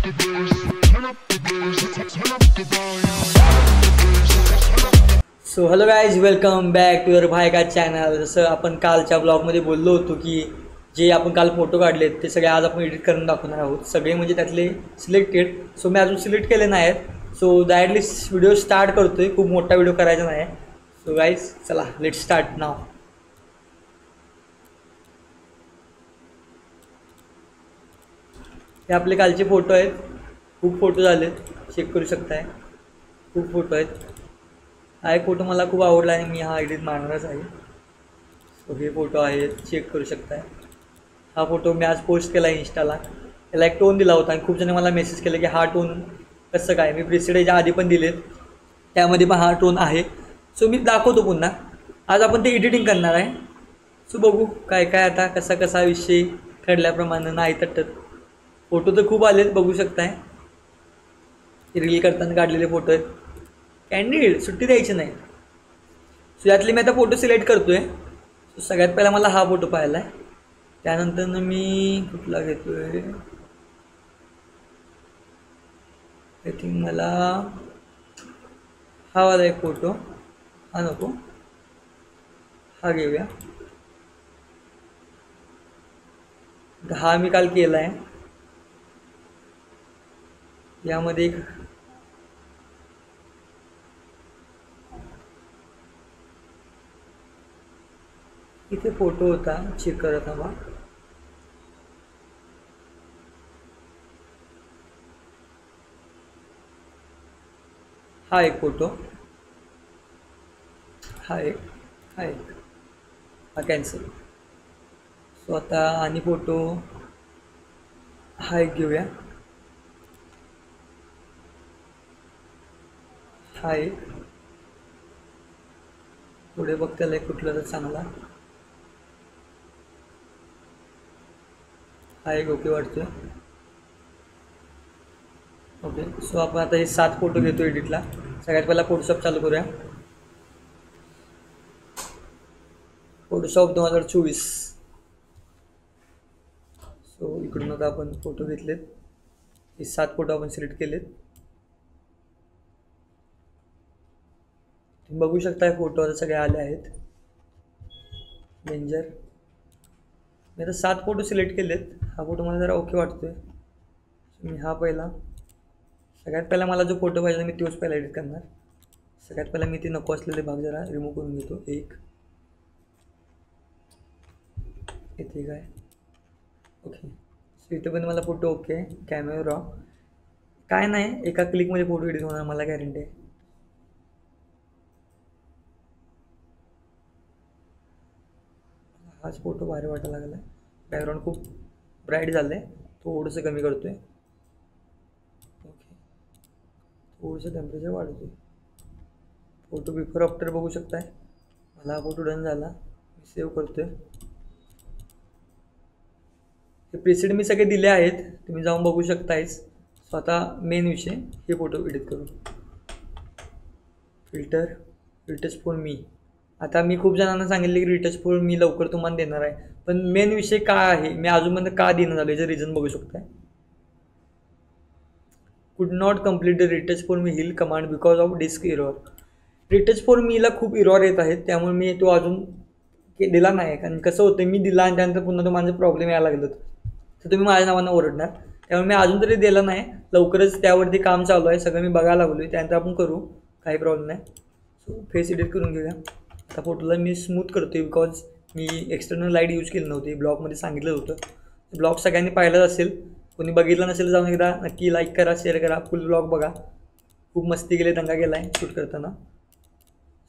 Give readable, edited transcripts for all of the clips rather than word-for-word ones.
So hello guys, welcome back to your भाई का channel. जसं आपण कालच्या ब्लॉगमध्ये बोललो होतो की जे आपण काल फोटो काढलेत ते सगळे आज आपण एडिट करून दाखवणार आहोत. सगळे म्हणजे त्यातले सिलेक्टेड. सो मी अजून सिलेक्ट केले नाही आहेत. सो डायरेक्टली व्हिडिओ स्टार्ट करतो आहे. खूप मोठा व्हिडिओ करायचा नाही आहे. सो गाईज चला, लेट स्टार्ट नाव. हे आपले कालचे फोटो आहेत. खूप फोटो झालेत, चेक करू शकताय. खूप फोटो आहेत. हा एक फोटो मला खूप आवडला आणि मी हा एडिट मारणारच आहे. सो हे फोटो आहेत, चेक करू शकताय. हा फोटो मी आज पोस्ट केला आहे इंस्टाला. त्याला एक टोन दिला होता आणि खूप जण मला मेसेज केले की हा टोन कसं काय. मी प्रिसिडेच्या आधी पण दिलेत, त्यामध्ये पण हा टोन आहे. सो मी दाखवतो पुन्हा. आज आपण ते एडिटिंग करणार आहे. सो बघू काय काय आता कसा कसा विषय ठरल्याप्रमाणे नाही तटत. फोटो तर खूप आलेत, बघू शकताय. रील करताना काढलेले फोटो आहेत. कॅन्डिड सुट्टी द्यायची नाही. सो यातले मी आता फोटो सिलेक्ट करतो आहे. सो सगळ्यात पहिला मला हा फोटो पाहिला आहे. त्यानंतर मी कुठला घेतो आहे, आय थिंक मला हा वाला एक फोटो. हा नको, हा घेऊया. हा मी काल केला आहे. यामध्ये एक इथे फोटो होता, चेक करत हवा. हा एक फोटो, हा एक, हा एक, हा कॅन्सल. सो आता आणि फोटो हा एक घेऊया. हा एक, पुढे बघतायला एक कुठला तर चांगला. हा एक ओके वाटतोय. ओके. सो आपण आता हे 7 फोटो घेतो एडिटला. सगळ्यात पहिला फोटोशॉप चालू करूया. फोटोशॉप 2024. सो इकडून आता आपण फोटो घेतलेत. हे 7 फोटो आपण सिलेक्ट केलेत. तुम्ही बघू शकता फोटो आता सगळे आले आहेत. डेंजर. मी आता 7 फोटो सिलेक्ट केलेत. हा फोटो मला जरा ओके वाटतोय. मी हा पहिला, सगळ्यात पहिला मला जो फोटो पाहिजे मी तोच पहिला एडिट करणार. सगळ्यात पहिला मी ते नको असलेले भाग जरा रिमूव्ह करून घेतो. एक इथे काय, ओके. सो इथे पण मला फोटो ओके. कॅमेरा काय नाही, एका क्लिकमध्ये फोटो एडिट होणार, मला गॅरंटी आहे. हाच फोटो भारी वाटायला लागला. बॅकग्राऊंड खूप ब्राईट झालं आहे, थोडंसं कमी करतो आहे. ओके, थोडंसं टेम्परेचर वाढवतो आहे. फोटो बिफोर आफ्टर बघू शकताय. मला हा फोटो डन झाला, मी सेव्ह करतो आहे. हे प्रीसेट मी सगळे दिले आहेत, तुम्ही जाऊन बघू शकतायच. स्वतः मेन विषय हे फोटो एडिट करू. फिल्टर, रिटच फॉर मी. आता मी खूप जणांना सांगितले की रिटच फॉर मी लवकर तुम्हाला देणार आहे, पण मेन विषय काय आहे मी अजूनपर्यंत का देणं झालो याचं रिझन बघू शकताय. Could not complete the retouch for me hill command because of disk error. Retouch for मीला खूप इरॉर येत आहेत, त्यामुळे मी तो अजून दिला नाही. कारण कसं होतं, मी दिला आणि त्यानंतर पुन्हा तो माझे प्रॉब्लेम यायला लागलं तर तुम्ही माझ्या नावानं ओरडणार. त्यामुळे मी अजून तरी दिला नाही. लवकरच त्यावरती काम चालू आहे, सगळं मी बघायला लागलो आहे. त्यानंतर आपण करू, काही प्रॉब्लेम नाही. सो फेस एडिट करून घेऊया. आता फोटोला मी स्मूथ करतो आहे because me external light use केली नव्हती. ब्लॉगमध्ये सांगितलं होतं. ब्लॉग सगळ्यांनी पाहिलाच असेल. कोणी बघितलं नसेल जाऊन एकदा नक्की लाईक करा, शेअर करा, फुल ब्लॉग बघा. खूप मस्ती केली, दंगा केला आहे शूट करताना.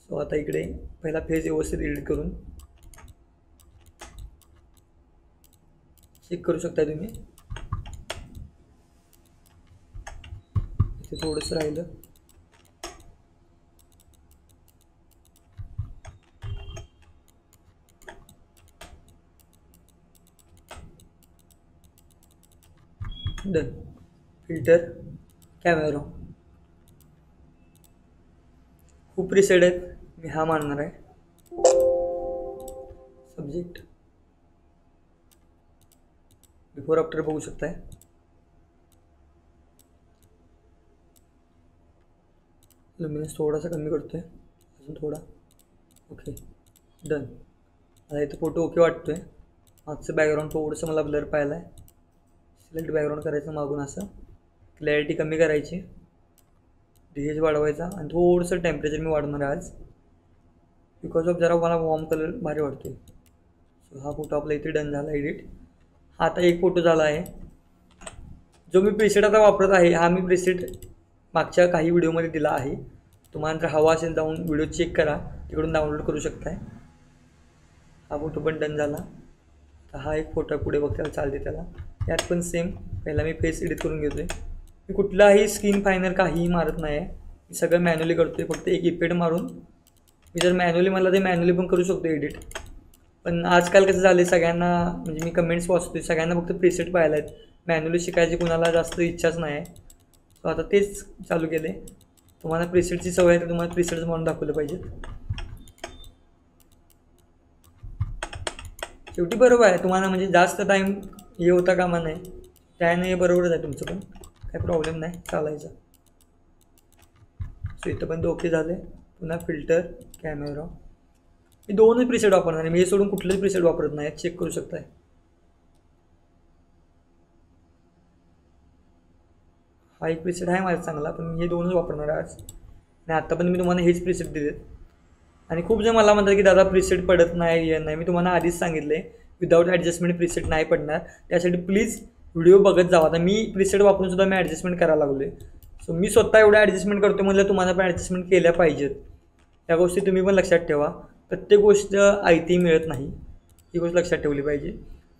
सो आता इकडे पहिला फेस व्यवस्थित एडिट करून चेक करू शकता तुम्ही. इथे थोडंसं राहिलं. डन. फिल्टर, कॅमेरा, खूप प्रीसेट आहेत, मी हा मानणार आहे. सब्जेक्ट, बिफोर आफ्टर बघू शकताय. लुमिनस थोडासा कमी करतो आहे, अजून थोडा. Okay, done. आता इथं फोटो ओके वाटतो आहे. मागचं बॅकग्राऊंड थोडंसं मला ब्लर पाहिलं आहे. सिलेक्ट बॅकग्राऊंड करायचं मागून, असं क्लॅरिटी कमी करायची, डीएच वाढवायचा आणि थोडंसं टेम्परेचर मी वाढवणार आहे आज, बिकॉज ऑफ जरा मला वॉर्म कलर भारी वाटतो. सो हा फोटो आपला इथे डन झाला एडिट. हा आता एक फोटो झाला आहे. जो मी प्रीसेट आता वापरत आहे, हा मी प्रीसेट मागच्या काही व्हिडिओमध्ये दिला आहे. तुम्हाला जर हवा असेल जाऊन व्हिडिओ चेक करा, तिकडून डाउनलोड करू शकताय. हा फोटो पण डन झाला. तर हा एक फोटो पुढे बघतायला चालते त्याला. यात पण सेम, पहिला मी फेस एडिट करून घेतो आहे. मी कुठलाही स्किन फायनर काहीही मारत नाही आहे, मी सगळं मॅन्युअली करतो आहे. फक्त एक इफेक्ट मारून मी जर मॅन्युअली मला ते मॅन्युअली पण करू शकतो एडिट. पण आजकाल कसं झालं आहे, सगळ्यांना म्हणजे मी कमेंट्स वाचतो, सगळ्यांना फक्त प्रीसेट पाहायला आहेत, मॅन्युअली शिकायची कुणाला जास्त इच्छाच नाही आहे. सो आता तेच चालू केले. तुम्हाला प्रीसेटची सवय आहे तर तुम्हाला प्रीसेट्स म्हणून दाखवलं पाहिजे. शेवटी बरोबर आहे, तुम्हाला म्हणजे जास्त टाईम हे होता कामा नाही, त्याने बरोबरच आहे तुमचं, पण काही प्रॉब्लेम नाही, चालायचं. सो इथं पण ओके झाले. पुन्हा फिल्टर, कॅमेरा, मी दोनच प्रीसेट वापरणार आहे. मी हे सोडून कुठलंच प्रीसेट वापरत नाही, चेक करू शकताय. हा एक प्रीसेट आहे माझा चांगला, पण मी हे दोनच वापरणार आहे आज. आणि आत्ता पण मी तुम्हाला हेच प्रीसेट दिलेत. आणि खूप जण मला म्हणतात की दादा प्रीसेट पडत नाही, हे नाही. मी तुम्हाला आधीच सांगितले विदाऊट ॲडजस्टमेंट प्रीसेट नाही पडणार. त्यासाठी प्लीज व्हिडिओ बघत जावा. आता मी प्रीसेट वापरून सुद्धा मी ॲडजस्टमेंट करायला लागलो आहे. सो मी स्वतः एवढं ॲडजस्टमेंट करतो, म्हटलं तुम्हाला पण ॲडजस्टमेंट केल्या पाहिजेत. या गोष्टी तुम्ही पण लक्षात ठेवा. प्रत्येक गोष्ट आयती मिळत नाही, ही गोष्ट लक्षात ठेवली पाहिजे.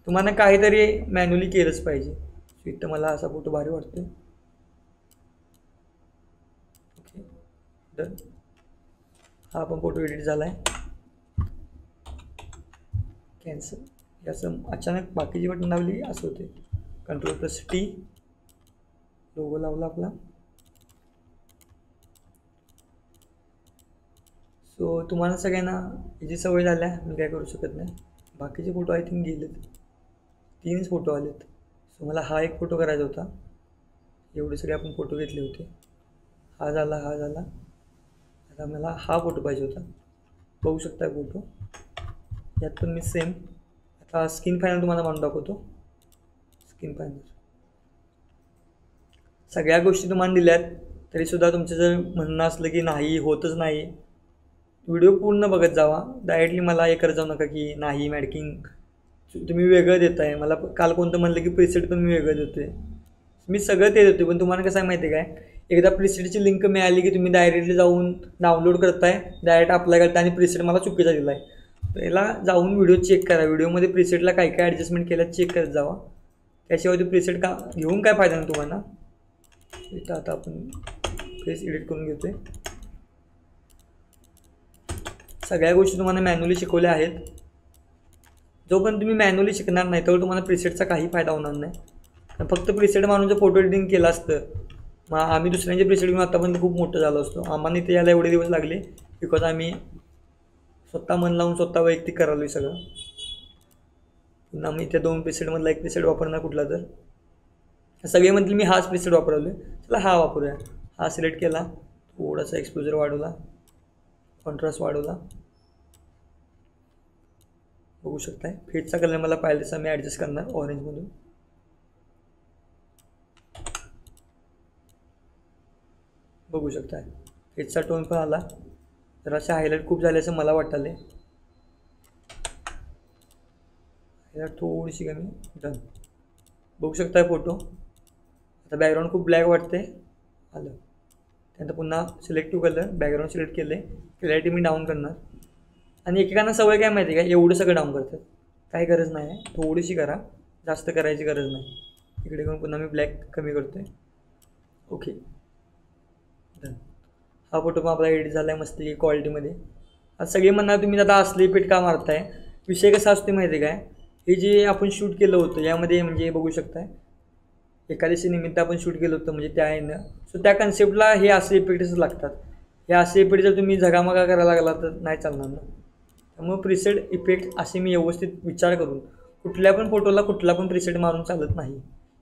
तुम्हाला काहीतरी मॅन्युअली केलंच पाहिजे. सो इथं मला असा फोटो भारी वाटतो. Okay, done. हा पण फोटो एडिट झाला आहे. कॅन्सल. याचं अचानक बाकीची बटन लावली असं होते. Ctrl+T, लोगो लावला आपला. सो तुम्हाला सगळ्यांना याची सवय झाल्या, मी काय करू शकत नाही. बाकीचे फोटो आय थिंक गेलेत, 3च फोटो आलेत. सो मला हा एक फोटो करायचा होता. एवढे सगळे आपण फोटो घेतले होते. हा झाला, हा झाला. आता मला हा फोटो पाहिजे होता, बघू शकता फोटो. यात पण मी सेम आता स्किन फायनर तुम्हाला म्हणून दाखवतो. स्किन फायनर सगळ्या गोष्टी तुम्हाला दिल्यात, तरीसुद्धा तुमचं जर म्हणणं असलं की नाही होतच नाही, व्हिडिओ पूर्ण बघत जावा. डायरेक्टली मला हे करत जाऊ नका की नाही मॅडकिंग तुम्ही वेगळं देत आहे. मला काल कोणतं म्हणलं की प्रीसेट पण मी वेगळं देतो आहे. मी सगळं ते देतो, पण तुम्हाला कसं आहे माहिती आहे काय, एकदा प्रीसेटची लिंक मिळाली की तुम्ही डायरेक्टली जाऊन डाउनलोड करताय, डायरेक्ट अप्लाय करताय आणि प्रीसेट मला चुकीचा दिला आहे. पहिला जाऊन व्हिडिओ चेक करा, व्हिडिओमध्ये प्रीसेटला काय काय ॲडजस्टमेंट केलं चेक करत जावा. त्याशिवाय ते प्रीसेट का घेऊन काय फायदा नाही तुम्हाला. इथं आता आपण फेस एडिट करून घेतो आहे. सगळ्या गोष्टी तुम्हाला मॅन्युअली शिकवल्या आहेत. जोपर्यंत तुम्ही मॅन्युअली शिकणार नाही तेव्हा तुम्हाला प्रीसेटचा काही फायदा होणार नाही. फक्त प्रीसेट मारून जर फोटो एडिटिंग केलं असतं, मग आम्ही दुसऱ्यांचे प्रीसेट घेऊन आतापर्यंत खूप मोठं झालो असतो. आम्हाला इथे यायला एवढे दिवस लागले बिकॉज आम्ही स्वतः मन लावून स्वतः वैयक्तिक करालो आहे सगळं. पुन्हा मी इथे 2 प्रीसेटमधला एक प्रीसेट वापरणार कुठला तर. सगळे म्हणतील मी हाच प्रीसेट वापरलो आहे, चला हा वापरूया. हा सिलेक्ट केला, थोडासा एक्सपोजर वाढवला, कॉन्ट्रास्ट वाढवला, बघू शकताय. फेसचा कलर मला पाहिजे तसा मी ॲडजस्ट करणार ऑरेंजमधून. बघू शकताय फेसचा टोन पण आला, जरासे हायलाईट खूप झाले असं मला वाटले. हायलाईट थोडीशी कमी, डन. बघू शकताय फोटो. आता बॅकग्राऊंड खूप ब्लॅक वाटते, आलं. त्यानंतर पुन्हा सिलेक्टिव्ह कलर, बॅकग्राऊंड सिलेक्ट केले, क्लॅरिटी मी डाऊन करणार. आणि एकेकांना सवय काय माहिती आहे का, एवढं सगळं डाऊन करतात, काही गरज नाही आहे. थोडीशी करा, जास्त करायची गरज नाही. इकडे करून पुन्हा मी ब्लॅक कमी करतो आहे. Okay, done. हा फोटो पण आपला एडिट झाला आहे मस्त क्वालिटीमध्ये. आता सगळे म्हणणार तुम्ही आता असली इफेक्ट का मारताय. विषय कसा असतो माहिती आहे काय, हे जे आपण शूट केलं होतं यामध्ये म्हणजे बघू शकताय एकादशी निमित्त आपण शूट केलं होतं, म्हणजे त्या ह्यानं. सो त्या कन्सेप्टला हे असे इफेक्ट्स लागतात. हे असे इफेक्ट जर तुम्ही झगामगा करायला लागला तर नाही चालणार ना. त्यामुळे प्रीसेट इफेक्ट असे मी व्यवस्थित विचार करून, कुठल्या पण फोटोला कुठला पण प्रीसेट मारून चालत नाही,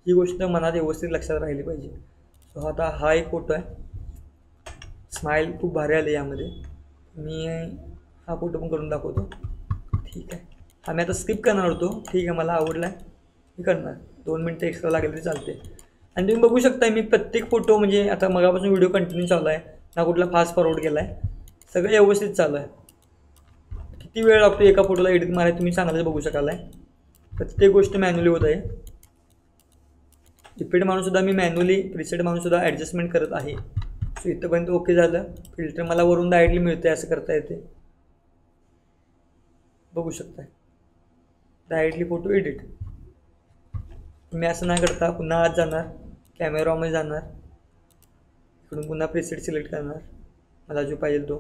ही गोष्ट मनात व्यवस्थित लक्षात राहिली पाहिजे. सो आता हा एक फोटो आहे. स्माईल खूप भारी आली यामध्ये. मी हा फोटो पण करून दाखवतो. ठीक आहे, हा मी आता स्किप करणार होतो. ठीक आहे, मला आवडला आहे, मी करणार. 2 मिनटं एक्स्ट्रा लागेल तरी चालते. आणि तुम्ही बघू शकता मी प्रत्येक फोटो म्हणजे आता मगापासून व्हिडिओ कंटिन्यू चालू आहे ना, कुठला फास्ट फॉरवर्ड केला आहे, सगळं व्यवस्थित चालू आहे. किती वेळ लागतो एका फोटोला एडिट मारायला तुम्ही चांगलंच बघू शकाल आहे. प्रत्येक गोष्ट मॅन्युअली होत आहे. इफेक्ट मानूनसुद्धा मी मॅन्युअली प्रिसेट मानूनसुद्धा ॲडजस्टमेंट करत आहे. सो इथंपर्यंत ओके झालं. फिल्टर मला वरून डायरेक्टली मिळतं, असं करता येते, बघू शकता. Directly photo edit. मी असं नाही करता पुन्हा आत जाणार, कॅमेरामध्ये जाणार, इकडून पुन्हा प्रिसेट सिलेक्ट करणार, मला जो पाहिजे तो,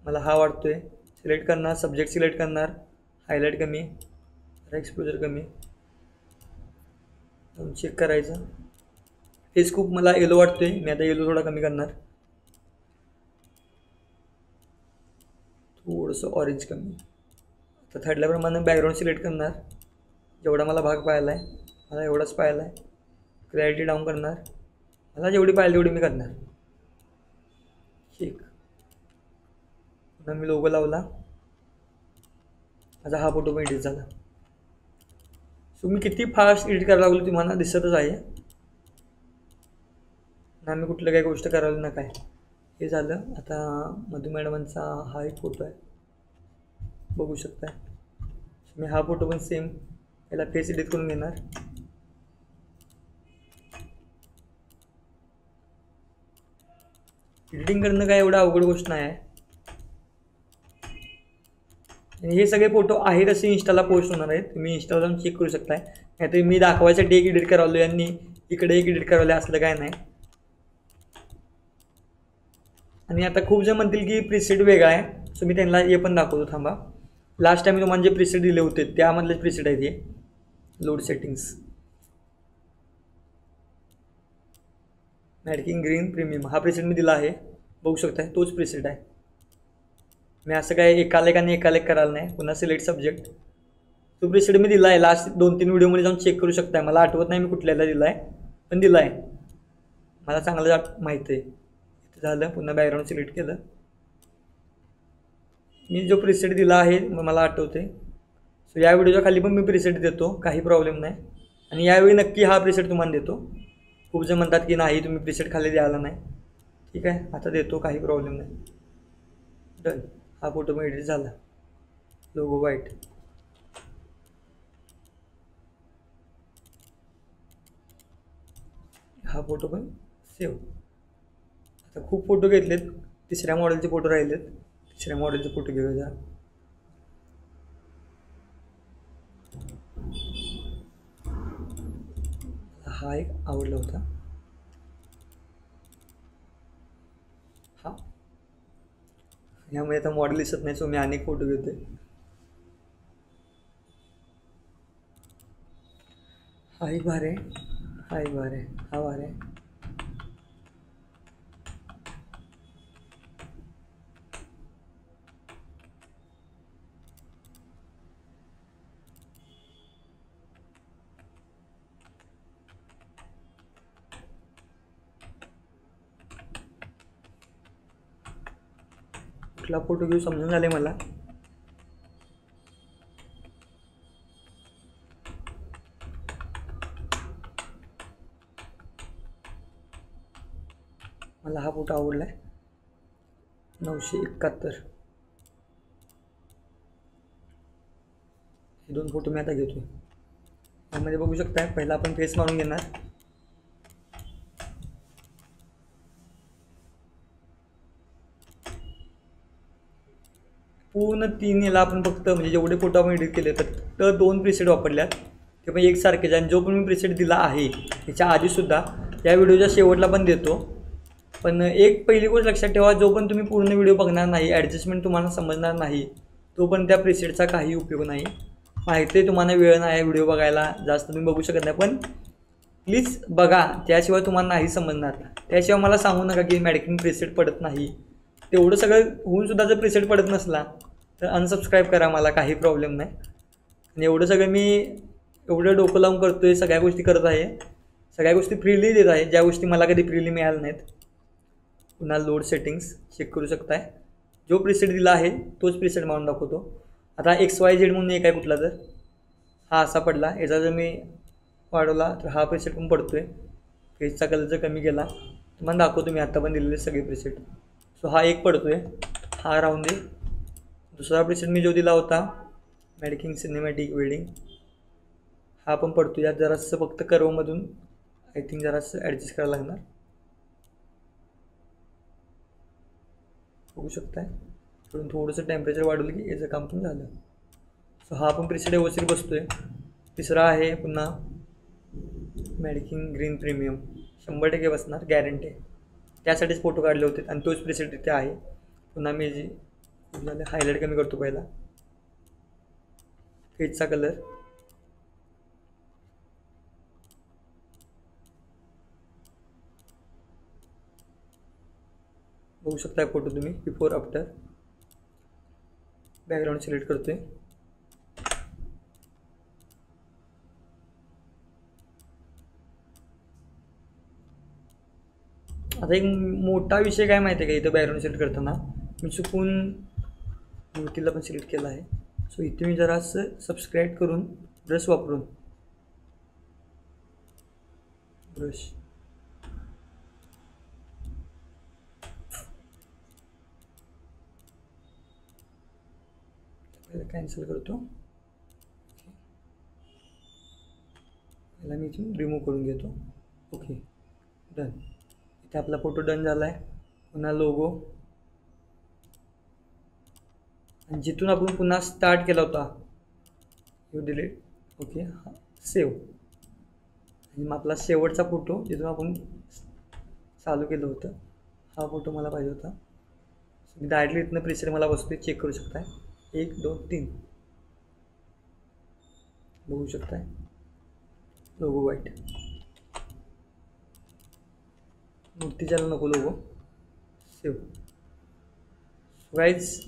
मला हा वाटतोय सिलेक्ट करणार, सब्जेक्ट सिलेक्ट करणार, हायलाईट कमी, एक्सपोजर कमी, चेक करायचं. फेस खूप मला येलो वाटतोय, मी आता येलो थोडा कमी करणार, थोडंसं ऑरेंज कमी. आता ठरल्याप्रमाणे बॅकग्राऊंड सिलेक्ट करणार, जेवढा मला भाग पाहिला आहे मला एवढाच पाहिला आहे. क्लॅरिटी डाऊन करणार, मला जेवढी पाहिजे तेवढी मी करणार. ठीक, पुन्हा मी लोगो लावला, माझा हा फोटो पण एडिट झाला. सो मी किती फास्ट एडिट करायला लागलो तुम्हाला दिसतच आहे ना, मी कुठलं काही गोष्ट करायला ना काय. हे झालं. आता मधु मॅडमांचा हा एक फोटो आहे, बघू शकता. मी हा फोटो पण सेम याला फेस एडिट करून घेणार. एडिटिंग करणं काय एवढं अवघड गोष्ट नाही आहे. आणि हे सगळे फोटो आहेत असे इंस्टाला पोस्ट होणार आहेत, तुम्ही इंस्टाला जाऊन चेक करू शकताय. नाहीतर मी दाखवायसाठी एक एडिट करावलो यांनी इकडे एक एडिट करावले, असलं काय नाही. आणि आता खूप जण म्हणतील की प्रिसेट वेगळा आहे, सो मी त्यांना हे पण दाखवतो. थांबा, लास्ट टाइम तुम्हाला जे प्रिसेट दिले होते त्यामधलेच प्रिसेट आहे ते. लोड सेटिंग्स, मॅडकिंग ग्रीन प्रीमियम, हा प्रिसेट मी दिला आहे, बघू शकताय तोच प्रिसेट आहे. मी असं काय एकालेकाने करायला नाही. पुन्हा सिलेक्ट सब्जेक्ट, तो प्रिसेट मी दिला आहे. लास्ट 2-3 व्हिडिओमध्ये जाऊन चेक करू शकताय. मला आठवत नाही मी कुठल्याला दिला आहे, पण दिला आहे, मला चांगलं माहिती आहे. झालं, पुन्हा बॅकग्राऊंड सिलेक्ट केलं. मी जो प्रिसेट दिला आहे मला आठवते. सो या व्हिडिओच्या खाली पण मी प्रिसेट देतो, काही प्रॉब्लेम नाही. आणि यावेळी नक्की हा प्रिसेट तुम्हाला देतो. खूप जण म्हणतात की नाही तुम्ही प्रिसेट खाली द्यायला नाही. ठीक आहे, आता देतो, काही प्रॉब्लेम नाही. डन, हा फोटो पण एडिट झाला, लोगो व्हाईट. हा फोटो पण सेव्ह. आता खूप फोटो घेतलेत, तिसऱ्या मॉडेलचे फोटो राहिलेत. तिसऱ्या मॉडेलचे फोटो घेऊया. हा एक आवडला होता, हा. यामुळे आता मॉडेल दिसत नाही, सो मी अनेक फोटो घेतोय. हा एक भार आहे, हा एक भार आहे, हा भार आहे. कुठला फोटो घेऊ समजून झाले मला. मला हा फोटो आवडला आहे, 971. हे 2 फोटो मी आता घेतोय. यामध्ये बघू शकता, पहिला आपण फेस मारून घेणार. पूर्ण 3 याला आपण फक्त म्हणजे जेवढे फोटो आपण एडिट केले फक्त 2 प्रिसेट वापरल्यात, ते पण एकसारखेच. आणि जो पण मी प्रिसेट दिला आहे त्याच्या आधीसुद्धा या व्हिडिओच्या शेवटला पण देतो. पण एक पहिली गोष्ट लक्षात ठेवा, जो पण तुम्ही पूर्ण व्हिडिओ बघणार नाही, ॲडजस्टमेंट तुम्हाला समजणार नाही, तो पण त्या प्रिसेटचा काही उपयोग नाही. माहिती आहे तुम्हाला वेळ नाही व्हिडिओ बघायला, जास्त तुम्ही बघू शकत नाही, पण प्लीज बघा, त्याशिवाय तुम्हाला नाही समजणार. त्याशिवाय मला सांगू नका की मॅडकिंग प्रिसेट पडत नाही. तेवढं सगळं होऊनसुद्धा जर प्रिसेट पडत नसला तर अनसबस्क्राईब करा, मला काही प्रॉब्लेम नाही. आणि एवढं सगळं मी एवढं डोकं लावून करतो आहे, सगळ्या गोष्टी करत आहे, सगळ्या गोष्टी फ्रीली देत आहे, ज्या गोष्टी मला कधी फ्रीली मिळाल्या नाहीत. पुन्हा लोड सेटिंग्स चेक करू शकताय. जो प्रिसेट दिला आहे तोच प्रिसेट मारून दाखवतो. आता XYZ म्हणून एक आहे कुठला तर, हा असा पडला. याचा जर मी वाढवला तर हा प्रिसेट पण पडतो आहे. फेसचा कलर जर कमी केला तुम्हाला दाखवतो मी आता पण दिलेले सगळे प्रिसेट. सो हा एक पडतो आहे, हा राहून दे. दुसरा प्रिसेट मी जो दिला होता मेडिकिंग सिनेमॅटिक वेडिंग, हा पण पडतो. यात जरासं फक्त कर्वमधून आय थिंक जरासं ॲडजस्ट करायला लागणार. बघू शकताय थोडं थोडंसं टेम्परेचर वाढवलं की याचं काम पण झालं. सो हा पण प्रिसेट व्यवस्थित बसतो आहे. तिसरा आहे पुन्हा मेडिकिंग ग्रीन प्रीमियम, 100% बसणार, गॅरंटी आहे. त्यासाठीच फोटो काढले होते आणि तोच प्रिसेट इथे आहे. पुन्हा मी जी हायलाईट कमी करतो पहिला. फेसचा कलर बघू शकता फोटो तुम्ही, बिफोर आफ्टर. बॅकग्राऊंड सिलेक्ट करतोय. आता एक मोठा विषय काय माहिती आहे का, इथं बॅकग्राऊंड सिलेक्ट करताना मी चुकून मूर्तीला पण सिलेक्ट केला आहे. सो इथे मी जरासं सबस्क्राईब करून ब्रश वापरून ब्रश कॅन्सल करतो. याला मी इथून रिमूव्ह करून घेतो. Okay done. इथे आपला फोटो डन झाला आहे. पुन्हा लोगो, आणि जिथून आपण पुन्हा स्टार्ट केला होता यू डिलीट. ओके हां सेव. आणि मग आपला शेवटचा फोटो जिथून आपण चालू केलं होतं हा फोटो मला पाहिजे होता. मी डायरेक्टली इथनं प्रिसेट मला बसतो, चेक करू शकताय. 1 2 3 बघू शकताय. लोगो वाईट, मूर्तीच्याला नको लोगो. सेव. गाईज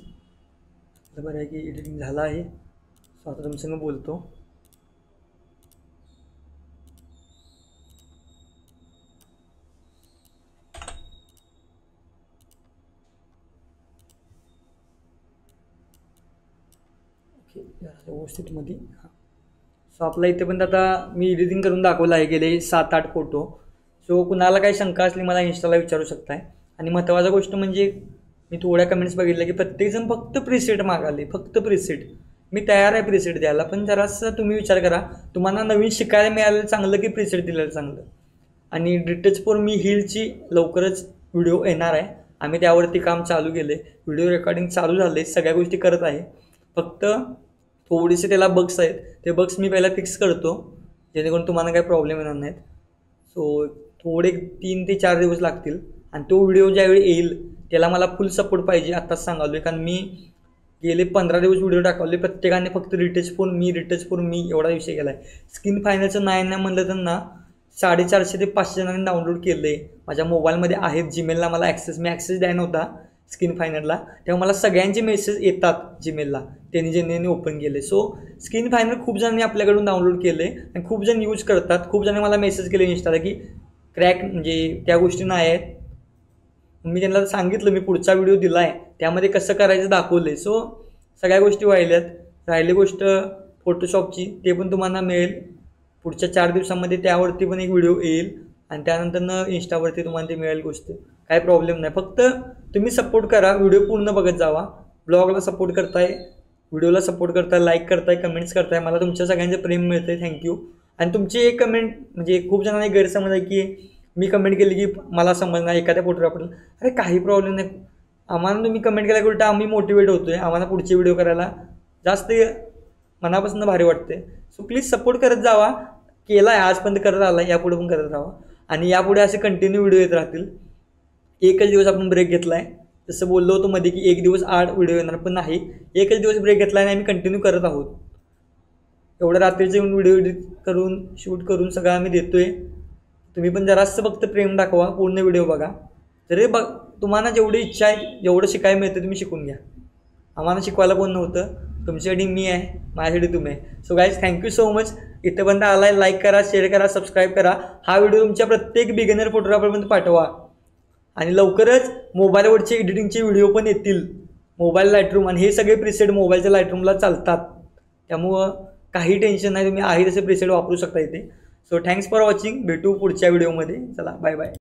बरं आहे की एडिटिंग झालं आहे. सो आता तुमच्यासंग बोलतो. ओके व्यवस्थितमध्ये. हां सो आपला इथे पण आता मी एडिटिंग करून दाखवलं आहे गेले 7-8 फोटो. सो कुणाला काही शंका असली मला इंस्टाला विचारू शकताय. आणि महत्त्वाची गोष्ट म्हणजे मी थोड्या कमेंट्स बघितल्या की प्रत्येकजण फक्त प्रिसेट मागाले, फक्त प्रिसेट. मी तयार आहे प्रिसेट द्यायला, पण जरासं तुम्ही विचार करा तुम्हाला नवीन शिकायला मिळालेलं चांगलं की प्रिसेट दिलेलं चांगलं. आणि डिटेल्स फॉर मी हिलची लवकरच व्हिडिओ येणार आहे. आम्ही त्यावरती काम चालू केले, व्हिडिओ रेकॉर्डिंग चालू झाले, सगळ्या गोष्टी करत आहे. फक्त थोडेसे त्याला बग्स आहेत, ते बग्स मी पहिला फिक्स करतो जेणेकरून तुम्हाला काही प्रॉब्लेम येणार नाहीत. सो थोडे 3 ते 4 दिवस लागतील. आणि तो व्हिडिओ ज्यावेळी येईल त्याला मला फुल सपोर्ट पाहिजे आत्ताच सांगालो आहे. कारण मी गेले 15 दिवस व्हिडिओ टाकवले, प्रत्येकाने फक्त रिटच फोन मी एवढा विषय केला आहे. स्किन फायनलचं नाही म्हणलं तर ना 450 ते 500 जणांनी डाउनलोड केलं आहे. माझ्या मोबाईलमध्ये आहेत, जीमेलला मला मी ॲक्सेस द्याय नव्हता स्किन फायनलला, तेव्हा मला सगळ्यांचे मेसेज येतात जीमेलला ज्यांनी ओपन केले. सो स्किन फायनल खूप जणांनी आपल्याकडून डाउनलोड केले आणि खूप जण यूज करतात. खूप जणांनी मला मेसेज केले इंस्टाला की क्रॅक म्हणजे त्या गोष्टी नाही आहेत. मी त्यांना सांगितलं, मी पुढचा व्हिडिओ दिला आहे त्यामध्ये कसं करायचं दाखवलं आहे. सो सगळ्या गोष्टी व्हायल्यात. राहिली गोष्ट फोटोशॉपची, ते पण तुम्हाला मिळेल पुढच्या 4 दिवसांमध्ये. त्यावरती पण एक व्हिडिओ येईल आणि त्यानंतर इंस्टावरती तुम्हाला ते मिळेल गोष्ट. काही प्रॉब्लेम नाही, फक्त तुम्ही सपोर्ट करा, व्हिडिओ पूर्ण बघत जावा. ब्लॉगला सपोर्ट करताय, व्हिडिओला सपोर्ट करताय, लाईक करताय, कमेंट्स करताय, मला तुमच्या सगळ्यांचं प्रेम मिळतं आहे. थँक्यू. आणि तुमची एक कमेंट म्हणजे खूप जणांना गैरसमज आहे की मी कमेंट केली की मला समजणार एखाद्या फोटोग्राफरला. अरे काही प्रॉब्लेम नाही, आम्हाला तुम्ही कमेंट केल्या उलटा आम्ही मोटिवेट होतो आहे, आम्हाला पुढचे व्हिडिओ करायला जास्त मनापासून भारी वाटते. सो प्लीज सपोर्ट करत जावा. केला आहे आजपर्यंत, करत आला, यापुढे पण करत राहा. आणि यापुढे असे कंटिन्यू व्हिडिओ येत राहतील. एकच दिवस आपण ब्रेक घेतला आहे, जसं बोललो होतो मध्ये की 1 दिवस 8 व्हिडिओ येणार, पण नाही, एकच दिवस ब्रेक घेतला आहे आणि आम्ही कंटिन्यू करत आहोत. एवढं रात्रीचे येऊन व्हिडिओ एडिट करून शूट करून सगळं आम्ही देतो आहे. तुम्ही पण जरासं फक्त प्रेम दाखवा, पूर्ण व्हिडिओ बघा. जरी तुम्हाला जेवढी इच्छा आहे, जेवढं शिकायला मिळतं तुम्ही शिकून घ्या. आम्हाला शिकवायला कोण नव्हतं, तुमच्यासाठी मी आहे, माझ्यासाठी तुम्ही आहे. So guys thank you so much. इथंपर्यंत आलाय, लाईक करा, शेअर करा, सबस्क्राईब करा. हा व्हिडिओ तुमच्या प्रत्येक बिगिनर फोटोग्राफरपर्यंत पाठवा. आणि लवकरच मोबाईलवरचे एडिटिंगचे व्हिडिओ पण येतील मोबाईल लाईटरूम, आणि हे सगळे प्रिसेट मोबाईलच्या लाईटरूमला चालतात, त्यामुळं काही टेन्शन नाही, तुम्ही आहे तसे प्रिसेट वापरू शकता इथे. सो थँक्स फॉर वॉचिंग, भेटू पुढच्या व्हिडिओमध्ये. चला बाय बाय.